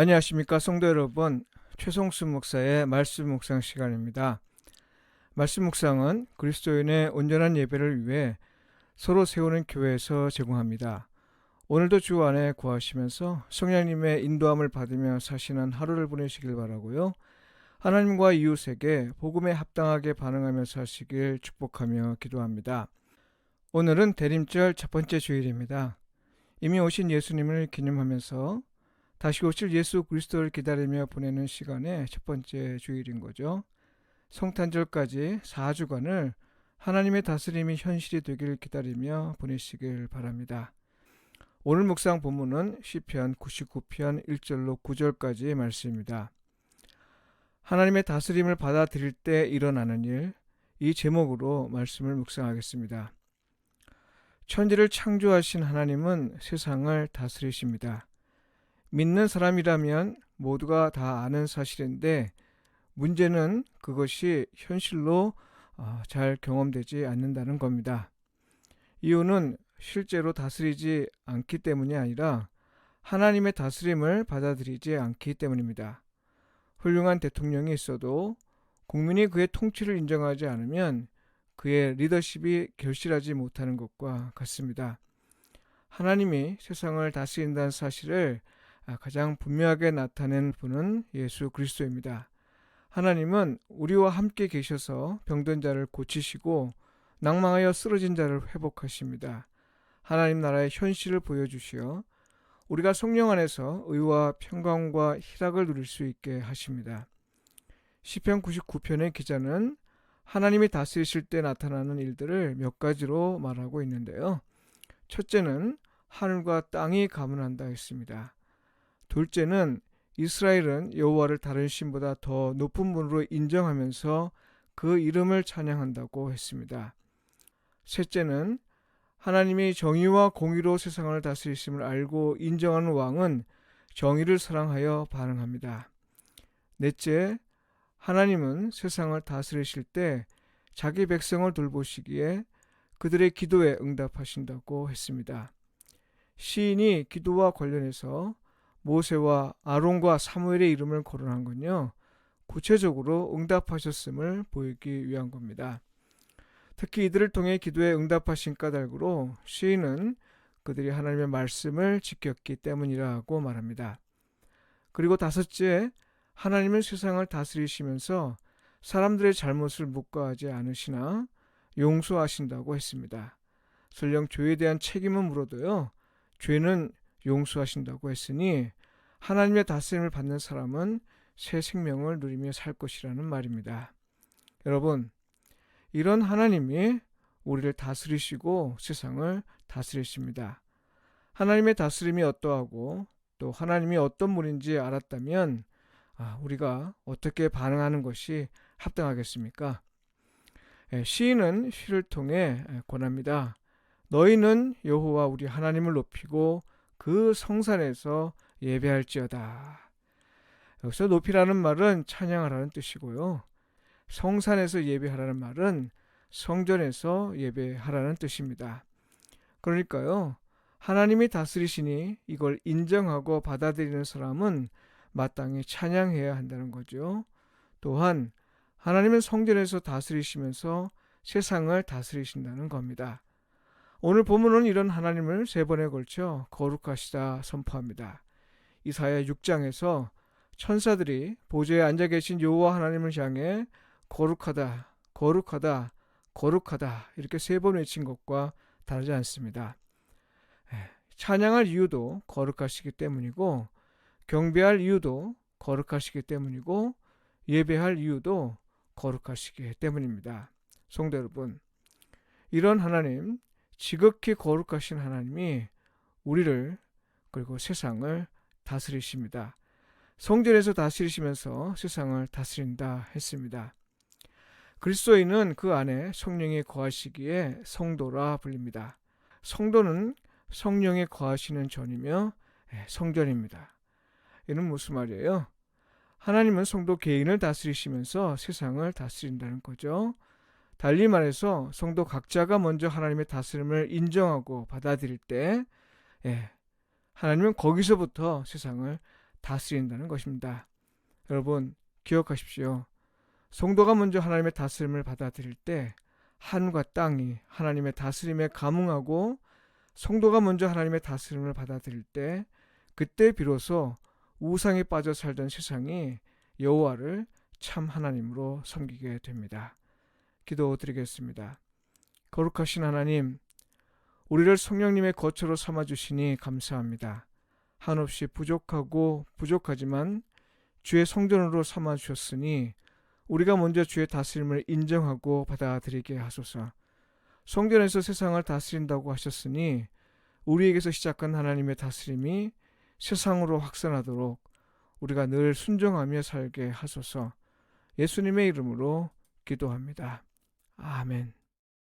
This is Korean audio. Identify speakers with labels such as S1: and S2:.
S1: 안녕하십니까 성도 여러분, 최성수 목사의 말씀 묵상 시간입니다. 말씀 묵상은 그리스도인의 온전한 예배를 위해 서로 세우는 교회에서 제공합니다. 오늘도 주 안에 거하시면서 성령님의 인도함을 받으며 사시는 하루를 보내시길 바라고요. 하나님과 이웃에게 복음에 합당하게 반응하며 사시길 축복하며 기도합니다. 오늘은 대림절 첫 번째 주일입니다. 이미 오신 예수님을 기념하면서 다시 오실 예수 그리스도를 기다리며 보내는 시간의 첫 번째 주일인 거죠. 성탄절까지 4주간을 하나님의 다스림이 현실이 되길 기다리며 보내시길 바랍니다. 오늘 묵상 본문은 시편 99편 1절로 9절까지의 말씀입니다. 하나님의 다스림을 받아들일 때 일어나는 일, 이 제목으로 말씀을 묵상하겠습니다. 천지를 창조하신 하나님은 세상을 다스리십니다. 믿는 사람이라면 모두가 다 아는 사실인데 문제는 그것이 현실로 잘 경험되지 않는다는 겁니다. 이유는 실제로 다스리지 않기 때문이 아니라 하나님의 다스림을 받아들이지 않기 때문입니다. 훌륭한 대통령이 있어도 국민이 그의 통치를 인정하지 않으면 그의 리더십이 결실하지 못하는 것과 같습니다. 하나님이 세상을 다스린다는 사실을 가장 분명하게 나타낸 분은 예수 그리스도입니다. 하나님은 우리와 함께 계셔서 병든 자를 고치시고 낭망하여 쓰러진 자를 회복하십니다. 하나님 나라의 현실을 보여주시어 우리가 성령 안에서 의와 평강과 희락을 누릴 수 있게 하십니다. 시편 99편의 기자는 하나님이 다스리실 때 나타나는 일들을 몇 가지로 말하고 있는데요. 첫째는 하늘과 땅이 가문한다 했습니다. 둘째는 이스라엘은 여호와를 다른 신보다 더 높은 분으로 인정하면서 그 이름을 찬양한다고 했습니다. 셋째는 하나님이 정의와 공의로 세상을 다스리심을 알고 인정하는 왕은 정의를 사랑하여 반응합니다. 넷째, 하나님은 세상을 다스리실 때 자기 백성을 돌보시기에 그들의 기도에 응답하신다고 했습니다. 시인이 기도와 관련해서 모세와 아론과 사무엘의 이름을 거론한 건요, 구체적으로 응답하셨음을 보이기 위한 겁니다. 특히 이들을 통해 기도에 응답하신 까닭으로 시인은 그들이 하나님의 말씀을 지켰기 때문이라고 말합니다. 그리고 다섯째, 하나님은 세상을 다스리시면서 사람들의 잘못을 묵과하지 않으시나 용서하신다고 했습니다. 설령 죄에 대한 책임은 물어도요, 죄는 용서하신다고 했으니 하나님의 다스림을 받는 사람은 새 생명을 누리며 살 것이라는 말입니다. 여러분, 이런 하나님이 우리를 다스리시고 세상을 다스리십니다. 하나님의 다스림이 어떠하고 또 하나님이 어떤 분인지 알았다면 우리가 어떻게 반응하는 것이 합당하겠습니까? 시인은 시를 통해 권합니다. 너희는 여호와 우리 하나님을 높이고 그 성산에서 예배할지어다. 여기서 높이라는 말은 찬양하라는 뜻이고요. 성산에서 예배하라는 말은 성전에서 예배하라는 뜻입니다. 그러니까요, 하나님이 다스리시니 이걸 인정하고 받아들이는 사람은 마땅히 찬양해야 한다는 거죠. 또한 하나님은 성전에서 다스리시면서 세상을 다스리신다는 겁니다. 오늘 본문은 이런 하나님을 3번에 걸쳐 거룩하시다 선포합니다. 이사야 6장에서 천사들이 보좌에 앉아 계신 여호와 하나님을 향해 거룩하다, 거룩하다, 거룩하다 이렇게 3번 외친 것과 다르지 않습니다. 찬양할 이유도 거룩하시기 때문이고, 경배할 이유도 거룩하시기 때문이고, 예배할 이유도 거룩하시기 때문입니다. 성도 여러분, 이런 하나님, 지극히 거룩하신 하나님이 우리를 그리고 세상을 다스리십니다. 성전에서 다스리시면서 세상을 다스린다 했습니다. 그리스도인은 그 안에 성령이 거하시기에 성도라 불립니다. 성도는 성령이 거하시는 전이며 성전입니다. 이는 무슨 말이에요? 하나님은 성도 개인을 다스리시면서 세상을 다스린다는 거죠. 달리 말해서 성도 각자가 먼저 하나님의 다스림을 인정하고 받아들일 때 하나님은 거기서부터 세상을 다스린다는 것입니다. 여러분 기억하십시오. 성도가 먼저 하나님의 다스림을 받아들일 때 하늘과 땅이 하나님의 다스림에 감응하고, 성도가 먼저 하나님의 다스림을 받아들일 때 그때 비로소 우상에 빠져 살던 세상이 여호와를 참 하나님으로 섬기게 됩니다. 기도드리겠습니다. 거룩하신 하나님, 우리를 성령님의 거처로 삼아주시니 감사합니다. 한없이 부족하고 부족하지만 주의 성전으로 삼아주셨으니 우리가 먼저 주의 다스림을 인정하고 받아들이게 하소서. 성전에서 세상을 다스린다고 하셨으니 우리에게서 시작한 하나님의 다스림이 세상으로 확산하도록 우리가 늘 순종하며 살게 하소서. 예수님의 이름으로 기도합니다. 아멘.